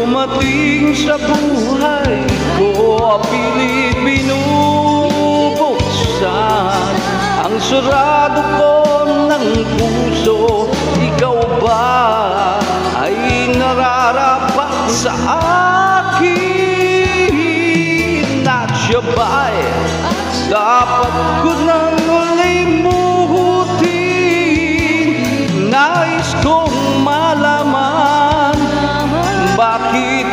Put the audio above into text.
dumating sa buhay ko, pilit binubuksan ang sarado ko ng puso. Ikaw ba ay nararapat sa akin? At siya ba'y dapat ko nang limutin? Nais kong malaman bakit